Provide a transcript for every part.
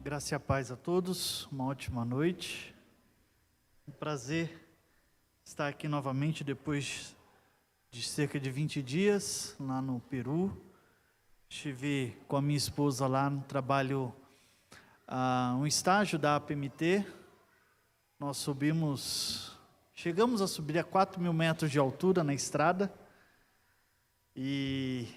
Graça e a paz a todos, uma ótima noite. Um prazer estar aqui novamente depois de cerca de 20 dias lá no Peru. Estive com a minha esposa lá no trabalho, um estágio da APMT. Nós chegamos a subir a 4.000 metros de altura na estrada. E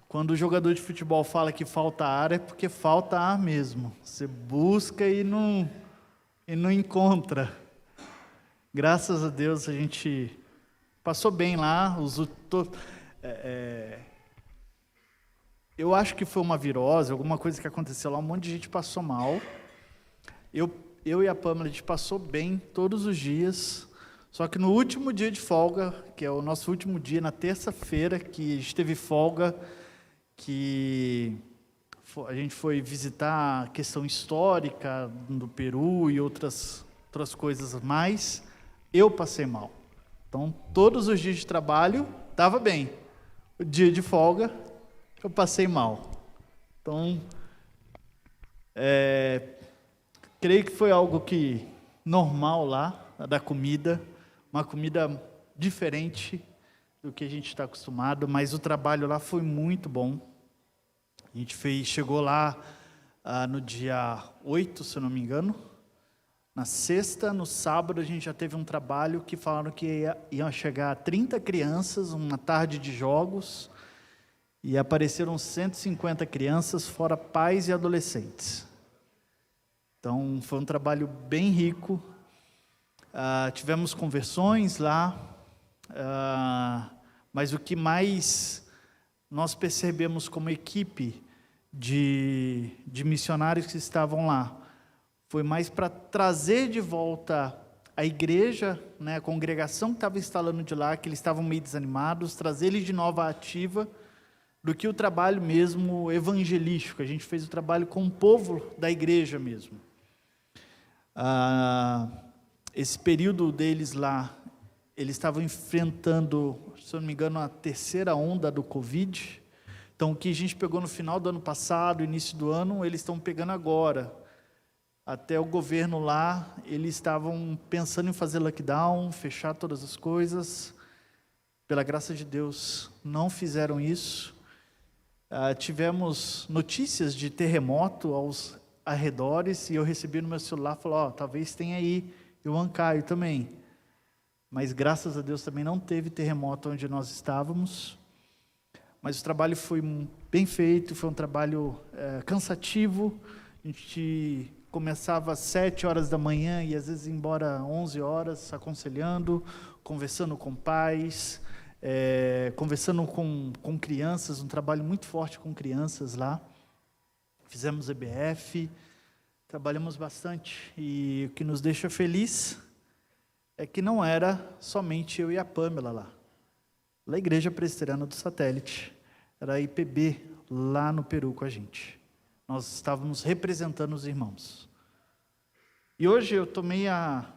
quando o jogador de futebol fala que falta ar, é porque falta ar mesmo. Você busca e não encontra. Graças a Deus a gente passou bem lá. Eu acho que foi uma virose, alguma coisa que aconteceu lá, um monte de gente passou mal. Eu e a Pâmela, a gente passou bem todos os dias. Só que no último dia de folga, que é o nosso último dia, na terça-feira, que a gente teve folga, que a gente foi visitar a questão histórica do Peru e outras coisas mais, eu passei mal. Então, todos os dias de trabalho, estava bem. O dia de folga, eu passei mal. Então, creio que foi algo que normal lá, da comida, uma comida diferente do que a gente está acostumado, mas o trabalho lá foi muito bom. A gente chegou lá no dia 8, se eu não me engano. Na sexta, no sábado, a gente já teve um trabalho que falaram que iam chegar 30 crianças, uma tarde de jogos, e apareceram 150 crianças, fora pais e adolescentes. Então, foi um trabalho bem rico. Tivemos conversões lá, mas o que mais nós percebemos como equipe de missionários que estavam lá foi mais para trazer de volta a igreja, né, a congregação que estava instalando de lá, que eles estavam meio desanimados, trazer eles de nova ativa, do que o trabalho mesmo evangelístico. A gente fez o trabalho com o povo da igreja mesmo. Esse período deles lá, eles estavam enfrentando, se eu não me engano, a terceira onda do Covid. Então, o que a gente pegou no final do ano passado, início do ano, eles estão pegando agora. Até o governo lá, eles estavam pensando em fazer lockdown, fechar todas as coisas. Pela graça de Deus, não fizeram isso. Tivemos notícias de terremoto aos arredores, e eu recebi no meu celular, falou, talvez tenha aí o Huancaio também. Mas graças a Deus também não teve terremoto onde nós estávamos. Mas o trabalho foi bem feito, foi um trabalho cansativo. A gente começava às 7 horas da manhã e às vezes ia embora 11 horas, aconselhando, conversando com pais, conversando com crianças, um trabalho muito forte com crianças lá. Fizemos EBF, trabalhamos bastante, e o que nos deixa feliz é que não era somente eu e a Pâmela lá. A Igreja Presbiteriana do Satélite, era a IPB lá no Peru com a gente. Nós estávamos representando os irmãos. E hoje eu tomei a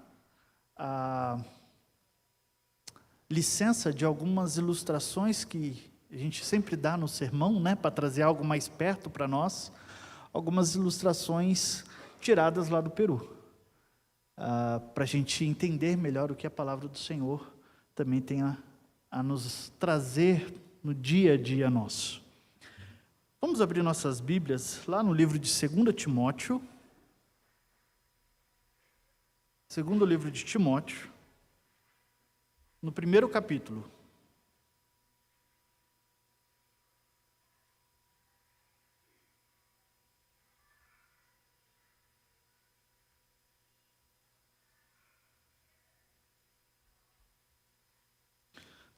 licença de algumas ilustrações que a gente sempre dá no sermão, né, para trazer algo mais perto para nós, algumas ilustrações tiradas lá do Peru, para a gente entender melhor o que a palavra do Senhor também tem a nos trazer no dia a dia nosso. Vamos abrir nossas Bíblias lá no livro de 2 Timóteo, segundo livro de Timóteo, no primeiro capítulo.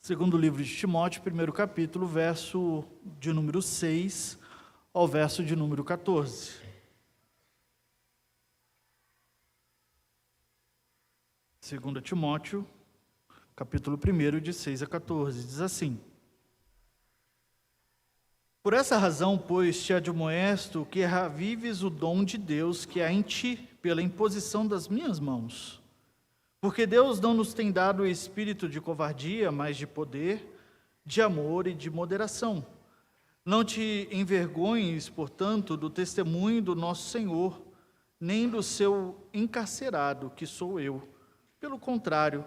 Segundo livro de Timóteo, primeiro capítulo, verso de número 6 ao verso de número 14. Segundo Timóteo, capítulo 1, de 6 a 14, diz assim: Por essa razão, pois, te admoesto que reavives o dom de Deus que há em ti, pela imposição das minhas mãos. Porque Deus não nos tem dado o espírito de covardia, mas de poder, de amor e de moderação. Não te envergonhes, portanto, do testemunho do nosso Senhor, nem do seu encarcerado, que sou eu. Pelo contrário,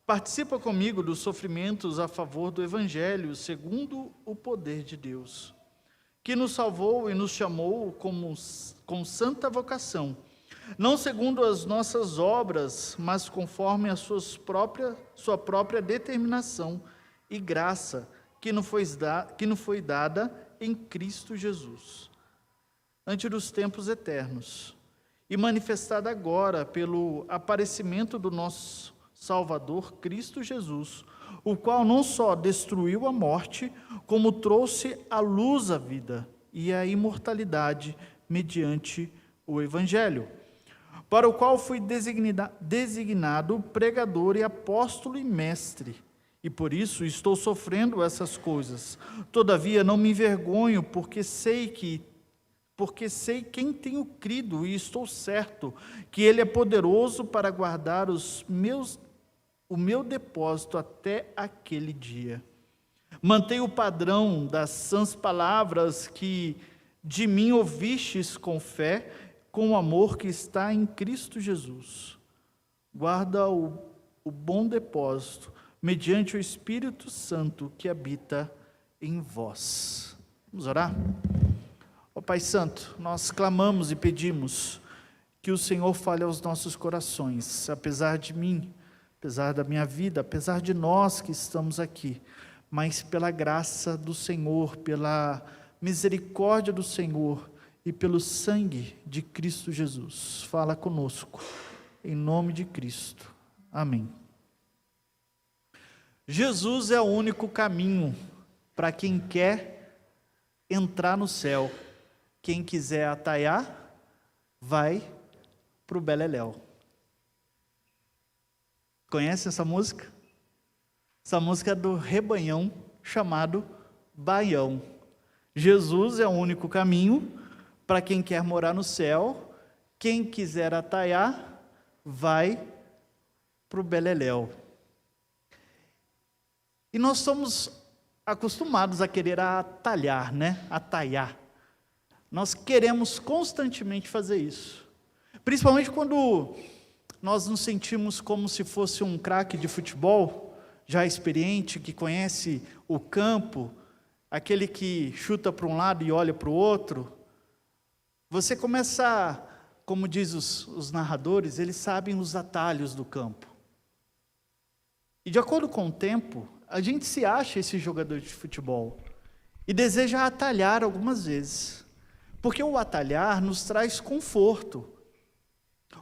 participa comigo dos sofrimentos a favor do Evangelho, segundo o poder de Deus, que nos salvou e nos chamou com santa vocação, não segundo as nossas obras, mas conforme a sua própria determinação e graça, que nos foi dada em Cristo Jesus, antes dos tempos eternos, e manifestada agora pelo aparecimento do nosso Salvador, Cristo Jesus, o qual não só destruiu a morte, como trouxe à luz a vida e a imortalidade mediante o Evangelho, para o qual fui designado pregador e apóstolo e mestre, e por isso estou sofrendo essas coisas. Todavia não me envergonho, porque sei quem tenho crido, e estou certo que Ele é poderoso para guardar o meu depósito até aquele dia. Mantenha o padrão das sãs palavras que de mim ouvistes com fé, com o amor que está em Cristo Jesus. Guarda o bom depósito, mediante o Espírito Santo que habita em vós. Vamos orar? Ó Pai Santo, nós clamamos e pedimos que o Senhor fale aos nossos corações, apesar de mim, apesar da minha vida, apesar de nós que estamos aqui, mas pela graça do Senhor, pela misericórdia do Senhor e pelo sangue de Cristo Jesus. Fala conosco, em nome de Cristo. Amém. Jesus é o único caminho para quem quer entrar no céu. Quem quiser ataiar, vai para o beleléu. Conhece essa música? Essa música é do Rebanhão, chamado Baião. Jesus é o único caminho para quem quer morar no céu. Quem quiser ataiar, vai para o beleléu. E nós somos acostumados a querer atalhar, né? Ataiar. Nós queremos constantemente fazer isso. Principalmente quando nós nos sentimos como se fosse um craque de futebol, já experiente, que conhece o campo, aquele que chuta para um lado e olha para o outro. Você começa, como diz os narradores, eles sabem os atalhos do campo. E de acordo com o tempo, a gente se acha esse jogador de futebol e deseja atalhar algumas vezes, porque o atalhar nos traz conforto.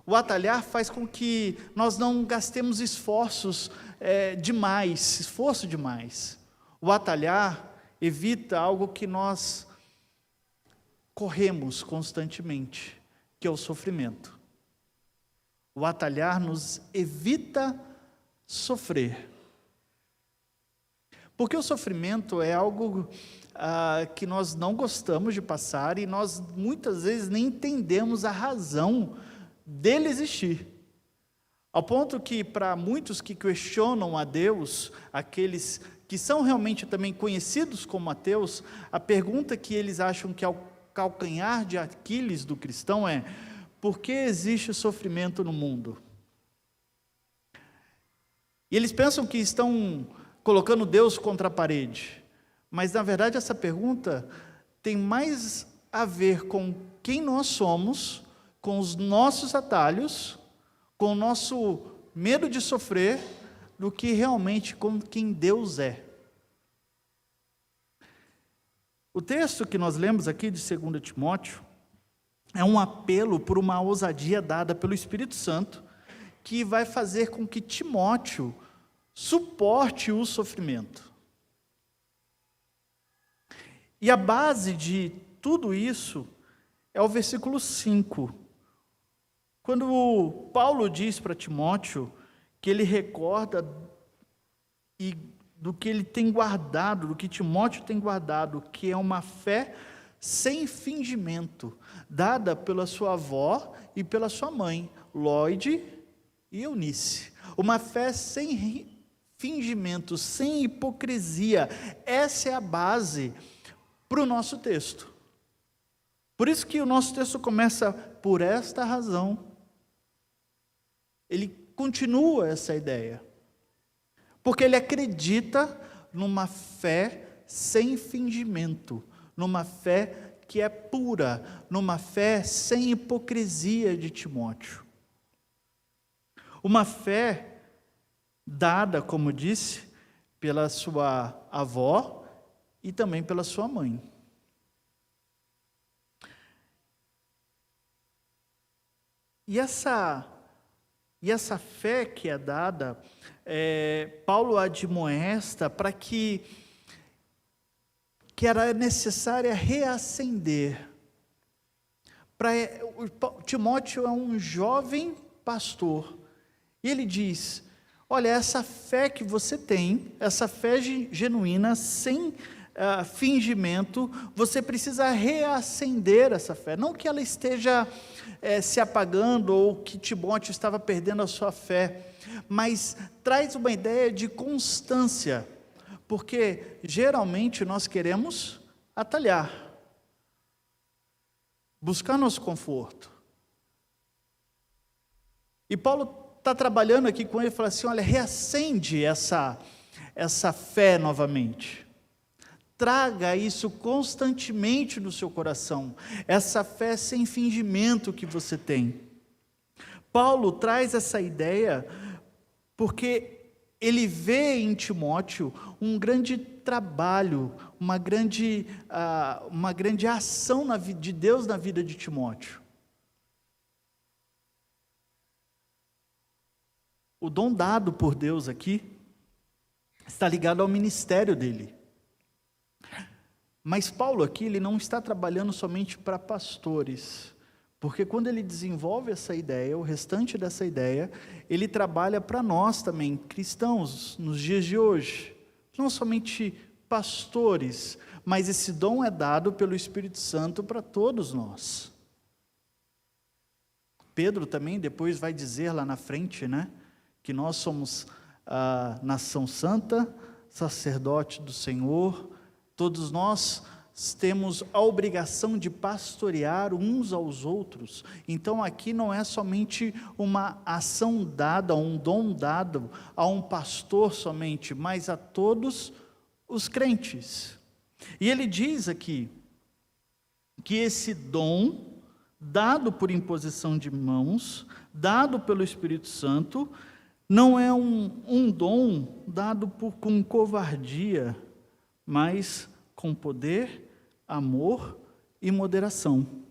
O atalhar faz com que nós não gastemos esforço demais. O atalhar evita algo que nós corremos constantemente, que é o sofrimento. O atalhar nos evita sofrer. Porque o sofrimento é algo que nós não gostamos de passar e nós muitas vezes nem entendemos a razão dele existir. Ao ponto que para muitos que questionam a Deus, aqueles que são realmente também conhecidos como ateus, a pergunta que eles acham que é o calcanhar de Aquiles do cristão é: por que existe sofrimento no mundo? E eles pensam que estão colocando Deus contra a parede, mas na verdade essa pergunta tem mais a ver com quem nós somos, com os nossos atalhos, com o nosso medo de sofrer, do que realmente com quem Deus é. O texto que nós lemos aqui de 2 Timóteo é um apelo por uma ousadia dada pelo Espírito Santo, que vai fazer com que Timóteo suporte o sofrimento. E a base de tudo isso é o versículo 5. Quando Paulo diz para Timóteo que ele recorda do que ele tem guardado, do que Timóteo tem guardado, que é uma fé sem fingimento, dada pela sua avó e pela sua mãe, Lóide e Eunice. Uma fé sem fingimento, sem hipocrisia. Essa é a base para o nosso texto. Por isso que o nosso texto começa por esta razão. Ele continua essa ideia. Porque ele acredita numa fé sem fingimento, numa fé que é pura, numa fé sem hipocrisia de Timóteo. Uma fé dada, como disse, pela sua avó e também pela sua mãe. E essa fé que é dada, Paulo admoesta para que era necessária reacender. Timóteo é um jovem pastor, e ele diz: olha, essa fé que você tem, essa fé genuína, sem fingimento, você precisa reacender essa fé. Não que ela esteja se apagando, ou que Timóteo estava perdendo a sua fé, mas traz uma ideia de constância, porque geralmente nós queremos atalhar, buscar nosso conforto. E Paulo está trabalhando aqui com ele e fala assim: olha, reacende essa fé novamente. Traga isso constantemente no seu coração, essa fé sem fingimento que você tem. Paulo traz essa ideia porque ele vê em Timóteo um grande trabalho, uma grande ação de Deus na vida de Timóteo. O dom dado por Deus aqui está ligado ao ministério dele. Mas Paulo aqui, ele não está trabalhando somente para pastores, porque quando ele desenvolve essa ideia, o restante dessa ideia, ele trabalha para nós também, cristãos, nos dias de hoje. Não somente pastores, mas esse dom é dado pelo Espírito Santo para todos nós. Pedro também depois vai dizer lá na frente, né, que nós somos a nação santa, sacerdote do Senhor. Todos nós temos a obrigação de pastorear uns aos outros. Então aqui não é somente uma ação dada, um dom dado a um pastor somente, mas a todos os crentes. E ele diz aqui que esse dom, dado por imposição de mãos, dado pelo Espírito Santo, não é um dom dado com covardia, mas com poder, amor e moderação.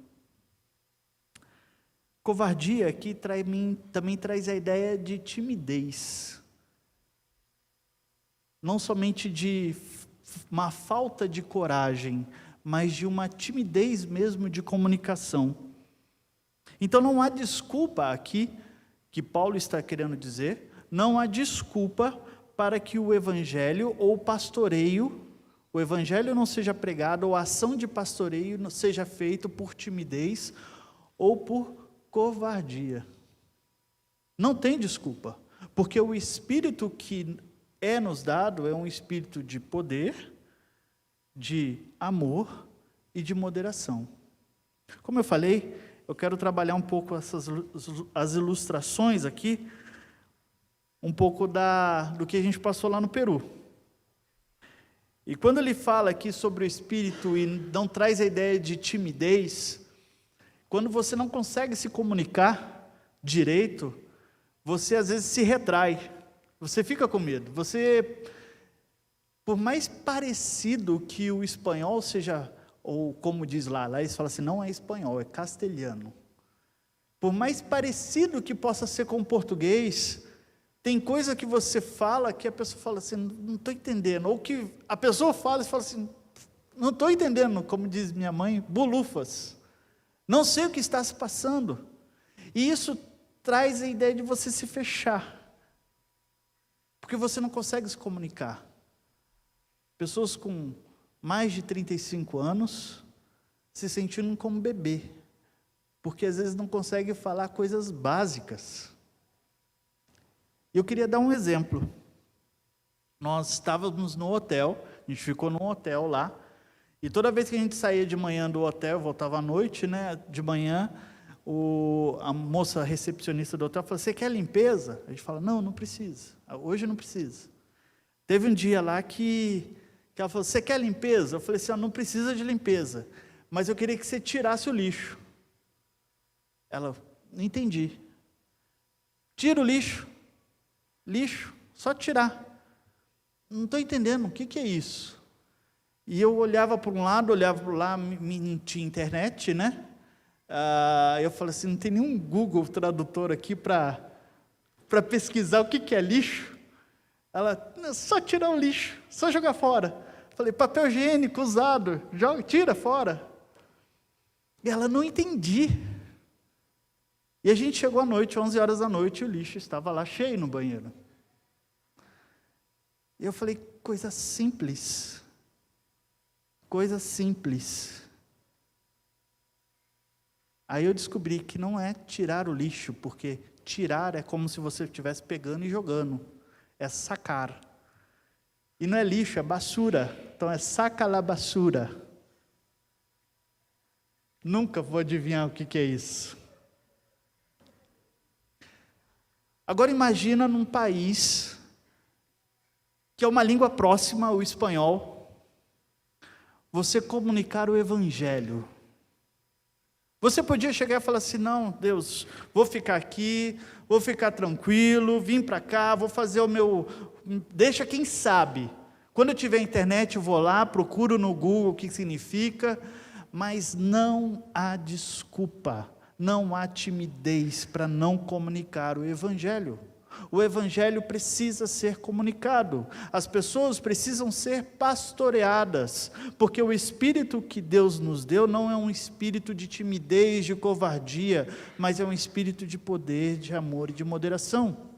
Covardia aqui também traz a ideia de timidez. Não somente de uma falta de coragem, mas de uma timidez mesmo de comunicação. Então não há desculpa aqui, que Paulo está querendo dizer, não há desculpa para que o evangelho ou o pastoreio, o evangelho não seja pregado, ou a ação de pastoreio não seja feita por timidez ou por covardia. Não tem desculpa, porque o espírito que é nos dado é um espírito de poder, de amor e de moderação. Como eu falei, eu quero trabalhar um pouco as ilustrações aqui, um pouco do que a gente passou lá no Peru. E quando ele fala aqui sobre o espírito e não traz a ideia de timidez, quando você não consegue se comunicar direito, você às vezes se retrai, você fica com medo. Por mais parecido que o espanhol seja, ou como diz lá eles falam assim, não é espanhol, é castelhano. Por mais parecido que possa ser com o português, tem coisa que você fala que a pessoa fala assim, não estou entendendo. Ou que a pessoa fala e fala assim, não estou entendendo, como diz minha mãe, bolufas. Não sei o que está se passando. E isso traz a ideia de você se fechar. Porque você não consegue se comunicar. Pessoas com mais de 35 anos se sentindo como bebê. Porque às vezes não conseguem falar coisas básicas. Eu queria dar um exemplo. Nós estávamos no hotel, a gente ficou num hotel lá, E toda vez que a gente saía de manhã do hotel, voltava à noite, né? De manhã, a moça recepcionista do hotel falou: você quer limpeza? A gente fala: não, não precisa. Hoje não precisa. Teve um dia lá que ela falou: você quer limpeza? Eu falei assim: não precisa de limpeza, mas eu queria que você tirasse o lixo. Ela: não entendi. Tira o lixo. Lixo, só tirar. Não estou entendendo, o que é isso? E eu olhava para um lado, olhava para o lado, não tinha internet, né? Eu falei assim: não tem nenhum Google Tradutor aqui para pesquisar o que é lixo? Ela: só tirar o lixo, só jogar fora. Falei: papel higiênico usado, tira fora. E ela: não entendi. E a gente chegou à noite, 11 horas da noite, e o lixo estava lá cheio no banheiro. E eu falei: coisa simples. Coisa simples. Aí eu descobri que não é tirar o lixo, porque tirar é como se você estivesse pegando e jogando. É sacar. E não é lixo, é basura. Então é saca la basura. Nunca vou adivinhar o que é isso. Agora imagina num país que é uma língua próxima ao espanhol, você comunicar o evangelho. Você podia chegar e falar assim: não, Deus, vou ficar aqui, vou ficar tranquilo, vim para cá, vou fazer o meu... Deixa quem sabe. Quando eu tiver internet, eu vou lá, procuro no Google o que significa, mas não há desculpa, não há timidez para não comunicar o evangelho. O evangelho precisa ser comunicado, as pessoas precisam ser pastoreadas, porque o espírito que Deus nos deu não é um espírito de timidez, de covardia, mas é um espírito de poder, de amor e de moderação.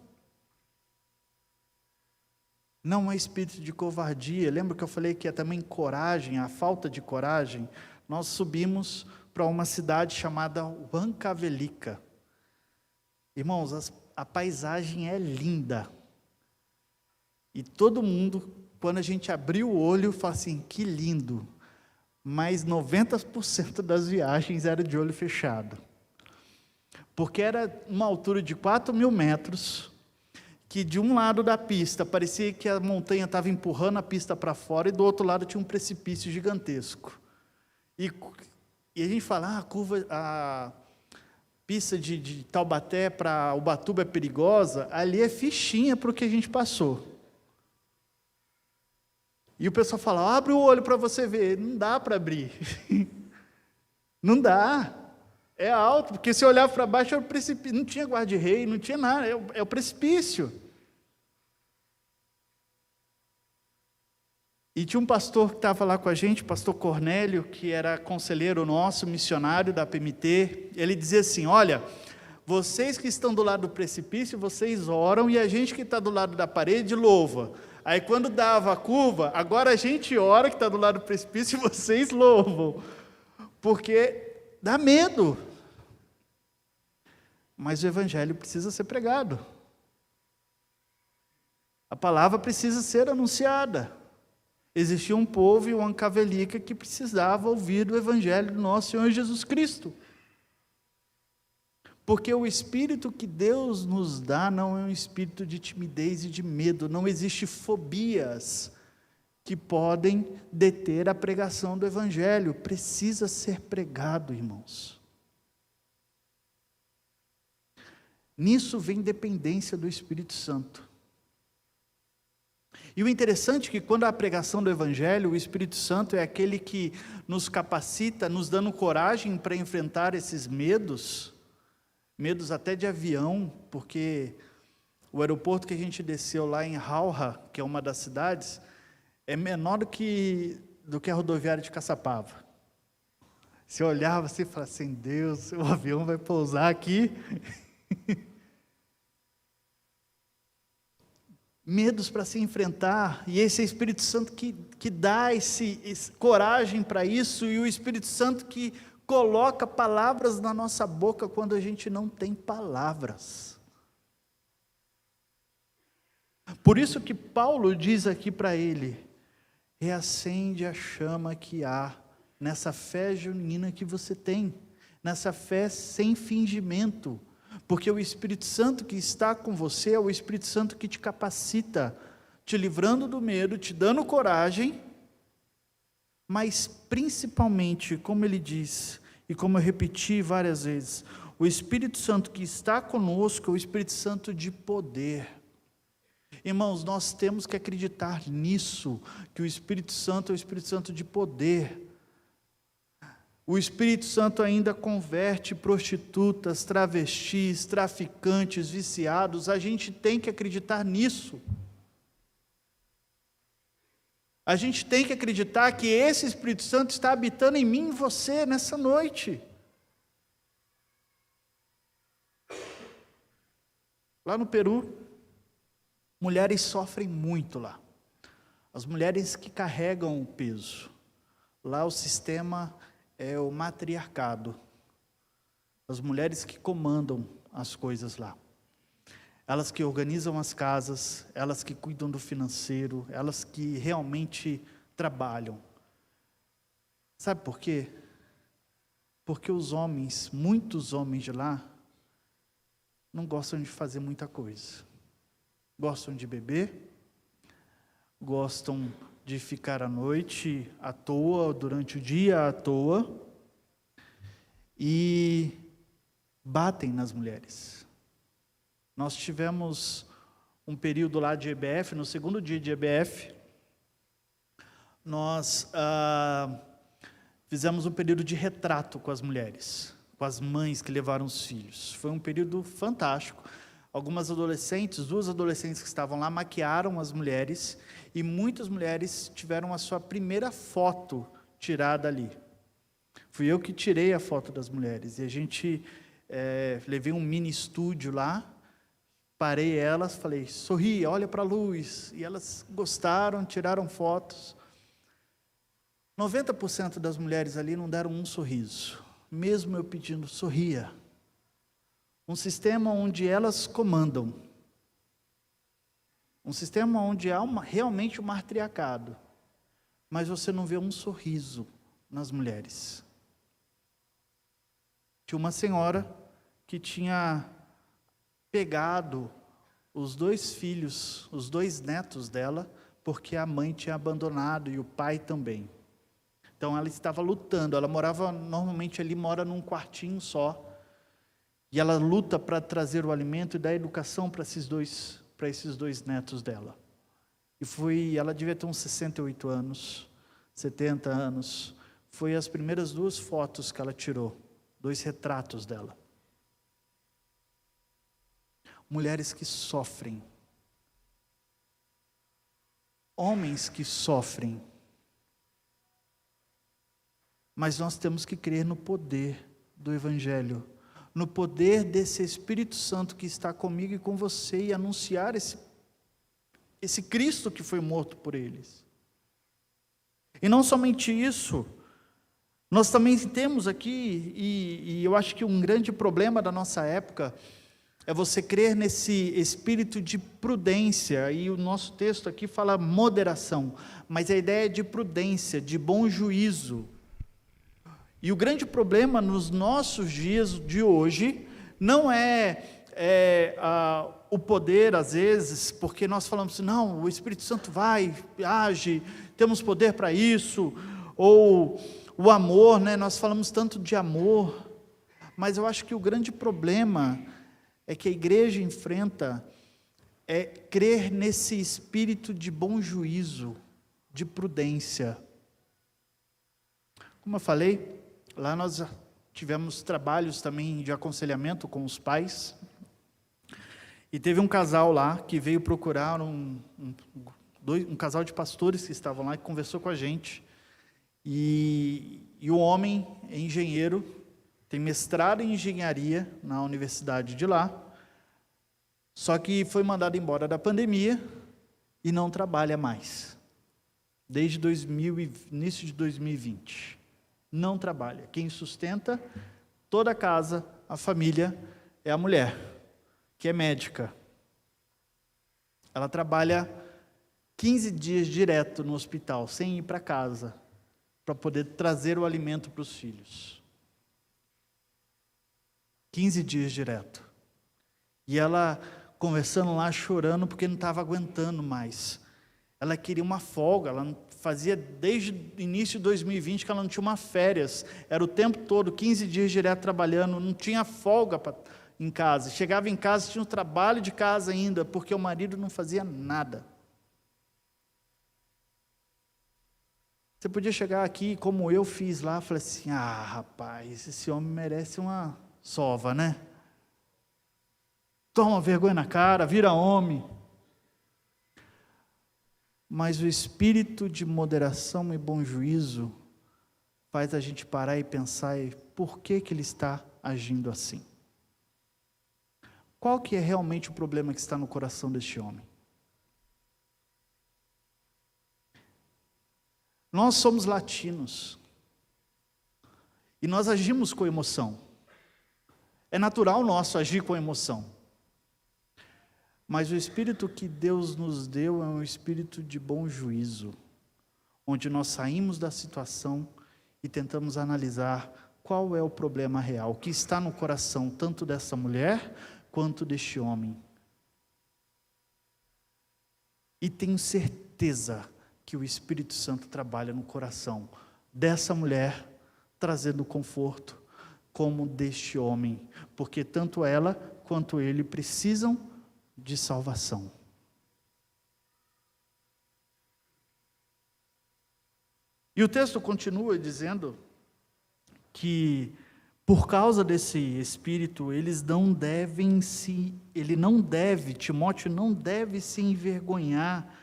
Não é espírito de covardia. Lembra que eu falei que é também coragem, a falta de coragem? Nós subimos para uma cidade chamada Huancavelica. Irmãos, a paisagem é linda. E todo mundo, quando a gente abriu o olho, fala assim: que lindo. Mas 90% das viagens era de olho fechado. Porque era uma altura de 4.000 metros, que de um lado da pista parecia que a montanha estava empurrando a pista para fora, e do outro lado tinha um precipício gigantesco. E a gente fala: a pista de Taubaté para Ubatuba é perigosa, ali é fichinha para o que a gente passou. E o pessoal fala: abre o olho para você ver. Não dá para abrir. Não dá. É alto, porque se olhar para baixo era o precipício, não tinha guarda-rei, não tinha nada, é o precipício. E tinha um pastor que estava lá com a gente, o pastor Cornélio, que era conselheiro nosso, missionário da PMT. Ele dizia assim: olha, vocês que estão do lado do precipício, vocês oram, e a gente que está do lado da parede louva. Aí quando dava a curva, agora a gente ora que está do lado do precipício e vocês louvam, porque dá medo. Mas o evangelho precisa ser pregado. A palavra precisa ser anunciada. Existia um povo em Huancavelica que precisava ouvir o evangelho do nosso Senhor Jesus Cristo. Porque o espírito que Deus nos dá não é um espírito de timidez e de medo. Não existe fobias que podem deter a pregação do evangelho. Precisa ser pregado, irmãos. Nisso vem dependência do Espírito Santo. E o interessante é que quando há a pregação do evangelho, o Espírito Santo é aquele que nos capacita, nos dando coragem para enfrentar esses medos até de avião, porque o aeroporto que a gente desceu lá em Jauja, que é uma das cidades, é menor do que a rodoviária de Caçapava. Você olhava assim e falava assim: Deus, o avião vai pousar aqui. Medos para se enfrentar, e esse é o Espírito Santo que dá esse coragem para isso, e o Espírito Santo que coloca palavras na nossa boca quando a gente não tem palavras. Por isso que Paulo diz aqui para ele, Reacende a chama que há nessa fé genuína que você tem, nessa fé sem fingimento, porque o Espírito Santo que está com você é o Espírito Santo que te capacita, te livrando do medo, te dando coragem, mas principalmente, como ele diz, e como eu repeti várias vezes, o Espírito Santo que está conosco é o Espírito Santo de poder. Irmãos, nós temos que acreditar nisso, que o Espírito Santo é o Espírito Santo de poder. O Espírito Santo ainda converte prostitutas, travestis, traficantes, viciados. A gente tem que acreditar nisso. A gente tem que acreditar que esse Espírito Santo está habitando em mim e em você nessa noite. Lá no Peru, mulheres sofrem muito lá. As mulheres que carregam o peso. Lá o sistema é o matriarcado. As mulheres que comandam as coisas lá. Elas que organizam as casas, elas que cuidam do financeiro, elas que realmente trabalham. Sabe por quê? Porque os homens, muitos homens de lá, não gostam de fazer muita coisa. Gostam de beber, gostam de ficar à noite à toa, durante o dia à toa, e batem nas mulheres. Nós tivemos um período lá de EBF, no segundo dia de EBF, nós fizemos um período de retrato com as mulheres, com as mães que levaram os filhos. Foi um período fantástico. Algumas adolescentes, 2 adolescentes que estavam lá, maquiaram as mulheres, e muitas mulheres tiveram a sua primeira foto tirada ali. Fui eu que tirei a foto das mulheres, e a gente, levei um mini estúdio lá, parei elas, falei, sorri, olha para a luz, e elas gostaram, tiraram fotos. 90% das mulheres ali não deram um sorriso, mesmo eu pedindo, sorria. Um sistema onde elas comandam. Um sistema onde há realmente um matriarcado. Mas você não vê um sorriso nas mulheres. Tinha uma senhora que tinha pegado os 2 filhos, os 2 netos dela, porque a mãe tinha abandonado e o pai também. Então ela estava lutando, ela morava, normalmente ali mora num quartinho só, e ela luta para trazer o alimento e dar educação para esses dois netos dela. E ela devia ter uns 68 anos, 70 anos. Foi as primeiras 2 fotos que ela tirou, 2 retratos dela. Mulheres que sofrem. Homens que sofrem. Mas nós temos que crer no poder do Evangelho, no poder desse Espírito Santo que está comigo e com você, e anunciar esse Cristo que foi morto por eles. E não somente isso, nós também temos aqui, e eu acho que um grande problema da nossa época, é você crer nesse espírito de prudência, e o nosso texto aqui fala moderação, mas a ideia é de prudência, de bom juízo. E o grande problema nos nossos dias de hoje não é o poder, às vezes, porque nós falamos assim, não, o Espírito Santo vai, age, temos poder para isso, ou o amor, né? Nós falamos tanto de amor, mas eu acho que o grande problema é que a igreja enfrenta crer nesse espírito de bom juízo, de prudência. Como eu falei, lá nós tivemos trabalhos também de aconselhamento com os pais, e teve um casal lá que veio procurar um casal de pastores que estavam lá e conversou com a gente, e o homem é engenheiro, tem mestrado em engenharia na universidade de lá, só que foi mandado embora da pandemia e não trabalha mais, desde início de 2020. Não trabalha. Quem sustenta toda a casa, a família, é a mulher, que é médica. Ela trabalha 15 dias direto no hospital, sem ir para casa, para poder trazer o alimento para os filhos. 15 dias direto. E ela conversando lá, chorando, porque não estava aguentando mais. Ela queria uma folga, ela fazia desde o início de 2020 que ela não tinha uma férias. Era o tempo todo, 15 dias direto trabalhando, não tinha folga em casa. Chegava em casa, tinha um trabalho de casa ainda, porque o marido não fazia nada. Você podia chegar aqui, como eu fiz lá, e falar assim, rapaz, esse homem merece uma sova, né? Toma vergonha na cara, vira homem. Mas o espírito de moderação e bom juízo faz a gente parar e pensar por que ele está agindo assim. Qual que é realmente o problema que está no coração deste homem? Nós somos latinos e nós agimos com emoção. É natural nosso agir com emoção. Mas o espírito que Deus nos deu é um espírito de bom juízo, onde nós saímos da situação e tentamos analisar qual é o problema real, o que está no coração tanto dessa mulher quanto deste homem. E tenho certeza que o Espírito Santo trabalha no coração dessa mulher, trazendo conforto, como deste homem, porque tanto ela quanto ele precisam de salvação. E o texto continua dizendo que por causa desse espírito, Timóteo não deve se envergonhar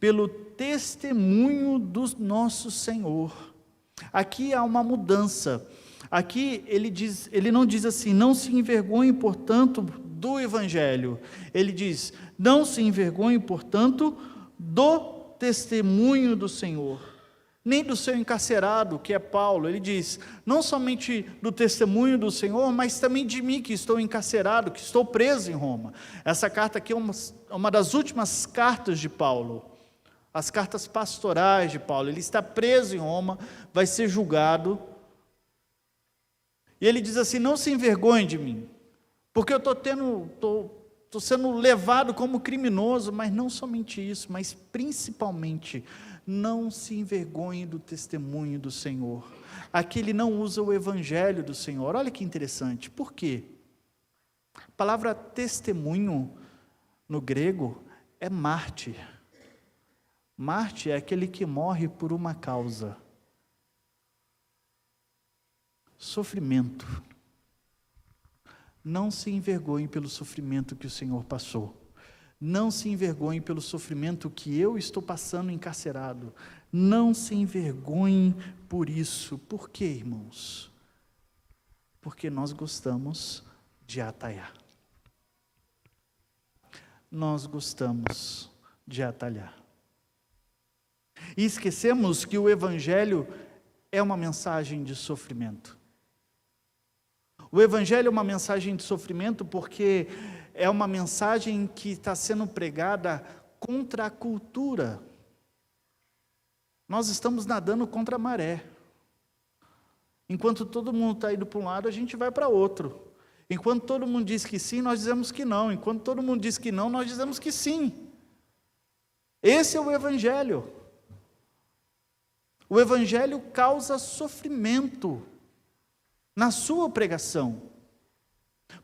pelo testemunho do nosso Senhor. Aqui há uma mudança. Aqui ele não diz assim, não se envergonhe, portanto, do Evangelho. Ele diz, não se envergonhe, portanto, do testemunho do Senhor. Nem do seu encarcerado, que é Paulo. Ele diz, não somente do testemunho do Senhor, mas também de mim, que estou encarcerado, que estou preso em Roma. Essa carta aqui é uma das últimas cartas de Paulo. As cartas pastorais de Paulo. Ele está preso em Roma, vai ser julgado. E ele diz assim, não se envergonhe de mim. Porque eu estou sendo levado como criminoso, mas não somente isso, mas principalmente, não se envergonhe do testemunho do Senhor. Aqui ele não usa o evangelho do Senhor. Olha que interessante, por quê? A palavra testemunho, no grego, é mártir. Mártir é aquele que morre por uma causa. Sofrimento. Não se envergonhe pelo sofrimento que o Senhor passou. Não se envergonhe pelo sofrimento que eu estou passando encarcerado. Não se envergonhe por isso. Por quê, irmãos? Porque nós gostamos de atalhar. Nós gostamos de atalhar. E esquecemos que o Evangelho é uma mensagem de sofrimento. O Evangelho é uma mensagem de sofrimento porque é uma mensagem que está sendo pregada contra a cultura. Nós estamos nadando contra a maré. Enquanto todo mundo está indo para um lado, a gente vai para outro. Enquanto todo mundo diz que sim, nós dizemos que não. Enquanto todo mundo diz que não, nós dizemos que sim. Esse é o Evangelho. O Evangelho causa sofrimento na sua pregação,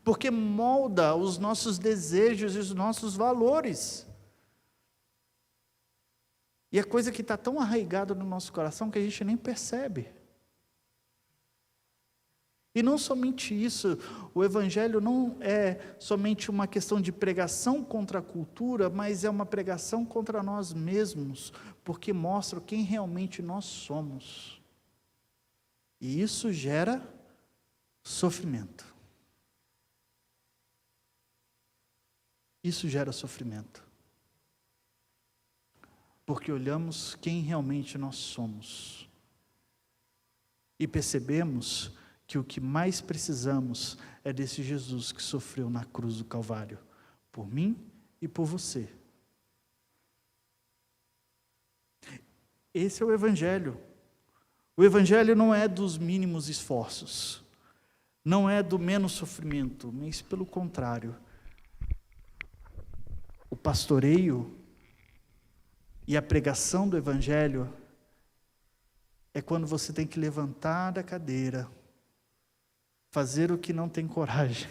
porque molda os nossos desejos e os nossos valores. E é coisa que está tão arraigada no nosso coração que a gente nem percebe. E não somente isso, o Evangelho não é somente uma questão de pregação contra a cultura, mas é uma pregação contra nós mesmos, porque mostra quem realmente nós somos. E isso gera sofrimento. Isso gera sofrimento. Porque olhamos quem realmente nós somos. E percebemos que o que mais precisamos é desse Jesus que sofreu na cruz do Calvário, por mim e por você. Esse é o Evangelho. O Evangelho não é dos mínimos esforços, não é do menos sofrimento, mas pelo contrário. O pastoreio e a pregação do Evangelho é quando você tem que levantar da cadeira, fazer o que não tem coragem,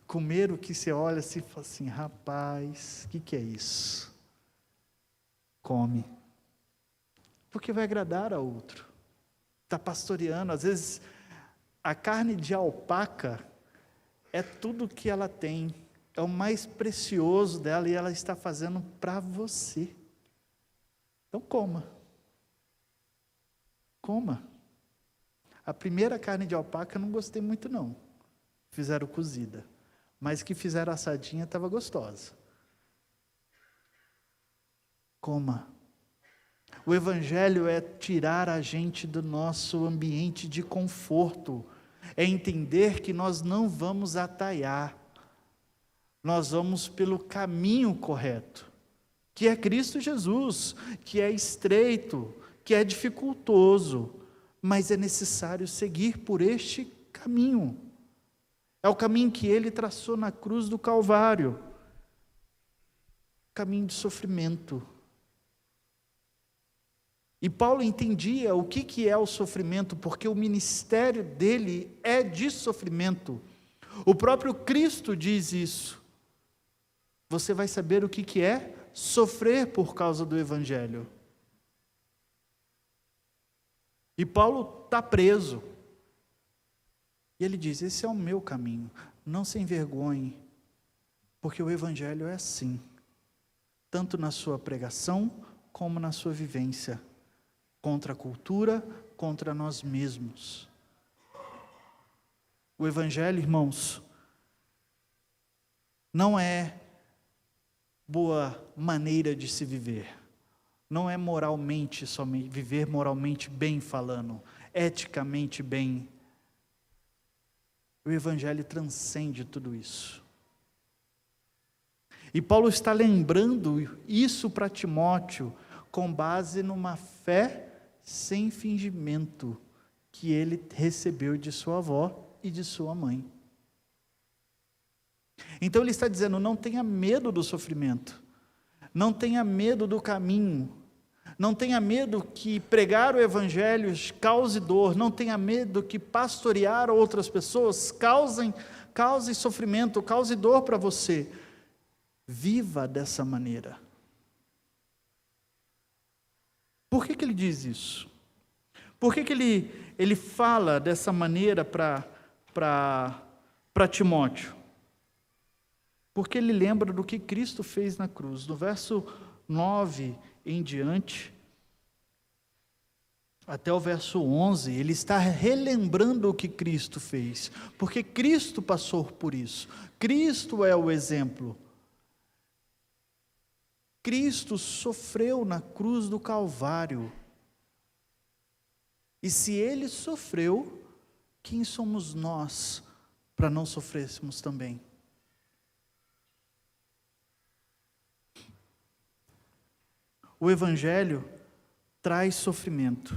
comer o que você olha assim e fala assim, rapaz, o que é isso? Come. Porque vai agradar a outro. Está pastoreando, às vezes a carne de alpaca é tudo que ela tem, é o mais precioso dela e ela está fazendo para você. Então coma. Coma. A primeira carne de alpaca eu não gostei muito não. Fizeram cozida. Mas que fizeram assadinha estava gostosa. Coma. O Evangelho é tirar a gente do nosso ambiente de conforto. É entender que nós não vamos atalhar. Nós vamos pelo caminho correto. Que é Cristo Jesus. Que é estreito. Que é dificultoso. Mas é necessário seguir por este caminho. É o caminho que Ele traçou na cruz do Calvário. Caminho de sofrimento. E Paulo entendia o que é o sofrimento, porque o ministério dele é de sofrimento. O próprio Cristo diz isso. Você vai saber o que é sofrer por causa do Evangelho. E Paulo está preso. E ele diz, esse é o meu caminho, não se envergonhe, porque o Evangelho é assim, tanto na sua pregação, como na sua vivência, contra a cultura, contra nós mesmos. O Evangelho, irmãos, não é boa maneira de se viver, não é moralmente somente, viver moralmente bem falando, eticamente bem. O Evangelho transcende tudo isso. E Paulo está lembrando isso para Timóteo, com base numa fé sem fingimento, que ele recebeu de sua avó e de sua mãe. Então ele está dizendo, não tenha medo do sofrimento, não tenha medo do caminho, não tenha medo que pregar o Evangelho cause dor, não tenha medo que pastorear outras pessoas cause sofrimento, cause dor para você. Viva dessa maneira. Por que ele diz isso? Por que ele fala dessa maneira para Timóteo? Porque ele lembra do que Cristo fez na cruz. No verso 9 em diante, até o verso 11, ele está relembrando o que Cristo fez. Porque Cristo passou por isso. Cristo é o exemplo. Cristo sofreu na cruz do Calvário. E se Ele sofreu, quem somos nós para não sofrêssemos também? O Evangelho traz sofrimento.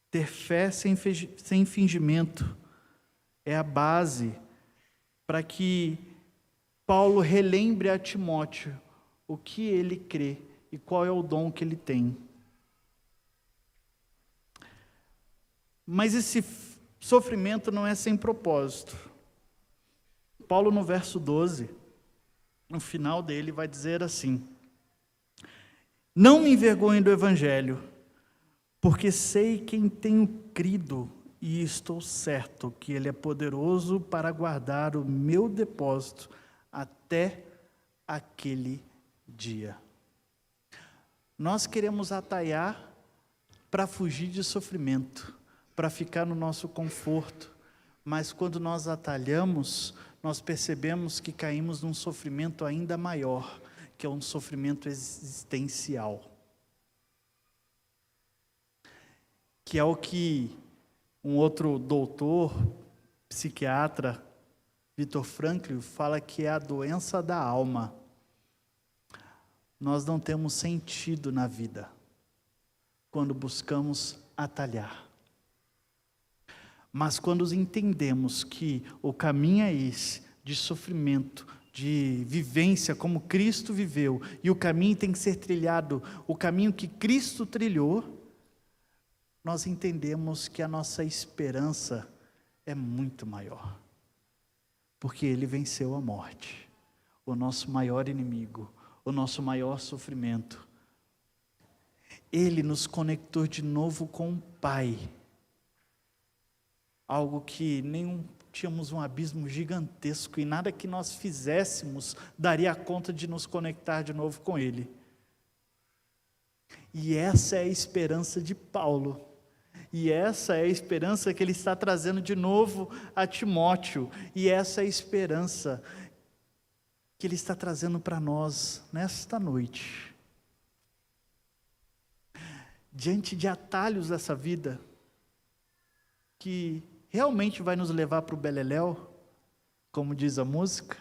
Ter fé sem fingimento é a base para que Paulo relembre a Timóteo o que ele crê e qual é o dom que ele tem. Mas esse sofrimento não é sem propósito. Paulo, no verso 12, no final dele, vai dizer assim: não me envergonhe do Evangelho, porque sei quem tenho crido e estou certo que Ele é poderoso para guardar o meu depósito até aquele dia. Nós queremos atalhar para fugir de sofrimento, para ficar no nosso conforto, mas quando nós atalhamos, nós percebemos que caímos num sofrimento ainda maior, que é um sofrimento existencial. Que é o que um outro doutor, psiquiatra, Viktor Frankl, fala que é a doença da alma. Nós não temos sentido na vida quando buscamos atalhar. Mas quando entendemos que o caminho é esse, de sofrimento, de vivência como Cristo viveu, e o caminho tem que ser trilhado, o caminho que Cristo trilhou, nós entendemos que a nossa esperança é muito maior. Porque Ele venceu a morte, o nosso maior inimigo, o nosso maior sofrimento. Ele nos conectou de novo com o Pai. Algo que tínhamos um abismo gigantesco e nada que nós fizéssemos daria conta de nos conectar de novo com Ele. E essa é a esperança de Paulo. E essa é a esperança que ele está trazendo de novo a Timóteo. E essa é a esperança que ele está trazendo para nós nesta noite. Diante de atalhos dessa vida, que realmente vai nos levar para o beleléu, como diz a música,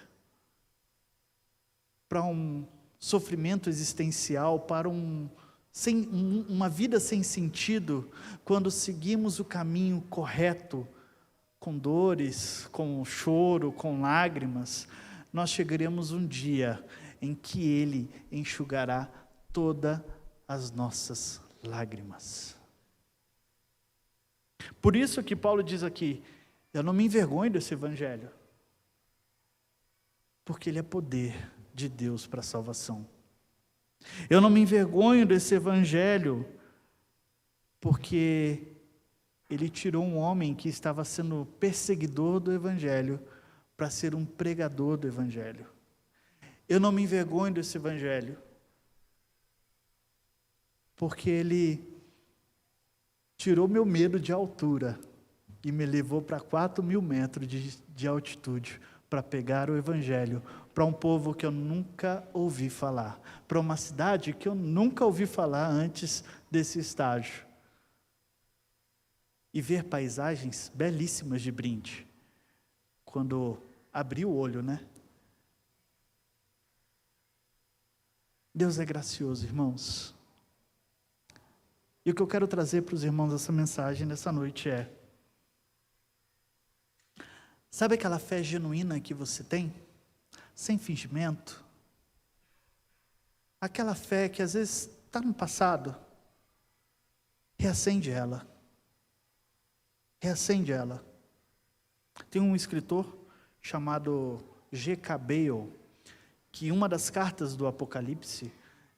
para um sofrimento existencial, para uma vida sem sentido, quando seguimos o caminho correto, com dores, com choro, com lágrimas, nós chegaremos um dia em que Ele enxugará todas as nossas lágrimas. Por isso que Paulo diz aqui, eu não me envergonho desse evangelho, porque ele é poder de Deus para a salvação. Eu não me envergonho desse evangelho, porque ele tirou um homem que estava sendo perseguidor do evangelho para ser um pregador do evangelho. Eu não me envergonho desse evangelho, porque ele tirou meu medo de altura e me levou para 4.000 metros de altitude para pegar o evangelho para um povo que eu nunca ouvi falar, para uma cidade que eu nunca ouvi falar antes desse estágio, e ver paisagens belíssimas de brinde, quando abri o olho, né? Deus é gracioso, irmãos. E o que eu quero trazer para os irmãos essa mensagem nessa noite é: sabe aquela fé genuína que você tem? Sem fingimento? Aquela fé que às vezes está no passado. Reacende ela. Reacende ela. Tem um escritor chamado G.K. Beale, que em uma das cartas do Apocalipse,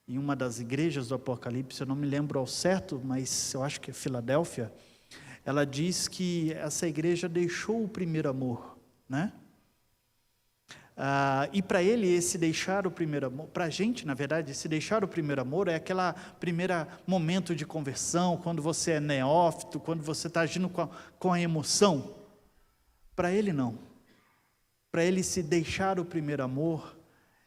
em uma das igrejas do Apocalipse, eu não me lembro ao certo, mas eu acho que é Filadélfia, ela diz que essa igreja deixou o primeiro amor, né? E para ele, esse deixar o primeiro amor, para a gente, na verdade, esse deixar o primeiro amor é aquele primeiro momento de conversão, quando você é neófito, quando você está agindo com a emoção. Para ele, não. Para ele, se deixar o primeiro amor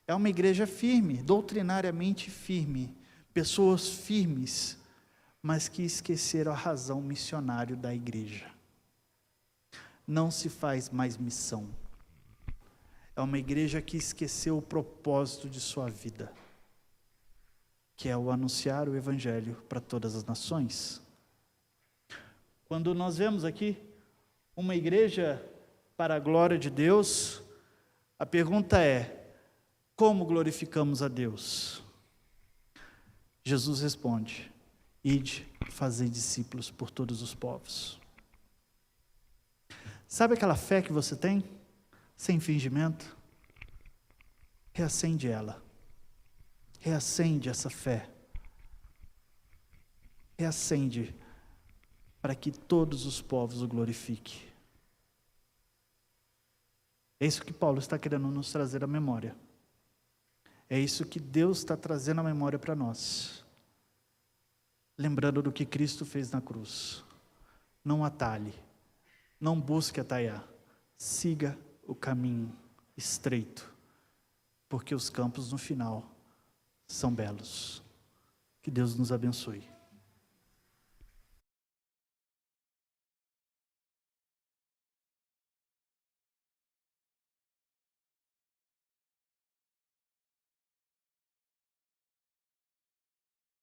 é uma igreja firme, doutrinariamente firme, pessoas firmes, mas que esqueceram a razão missionária da igreja. Não se faz mais missão. É uma igreja que esqueceu o propósito de sua vida, que é o anunciar o evangelho para todas as nações. Quando nós vemos aqui uma igreja para a glória de Deus, a pergunta é: como glorificamos a Deus? Jesus responde: ide, fazei discípulos por todos os povos. Sabe aquela fé que você tem? Sem fingimento? Reacende ela. Reacende essa fé. Reacende para que todos os povos o glorifiquem. É isso que Paulo está querendo nos trazer à memória. É isso que Deus está trazendo à memória para nós. Lembrando do que Cristo fez na cruz. Não atalhe. Não busque atalhar. Siga o caminho estreito, porque os campos no final são belos. Que Deus nos abençoe.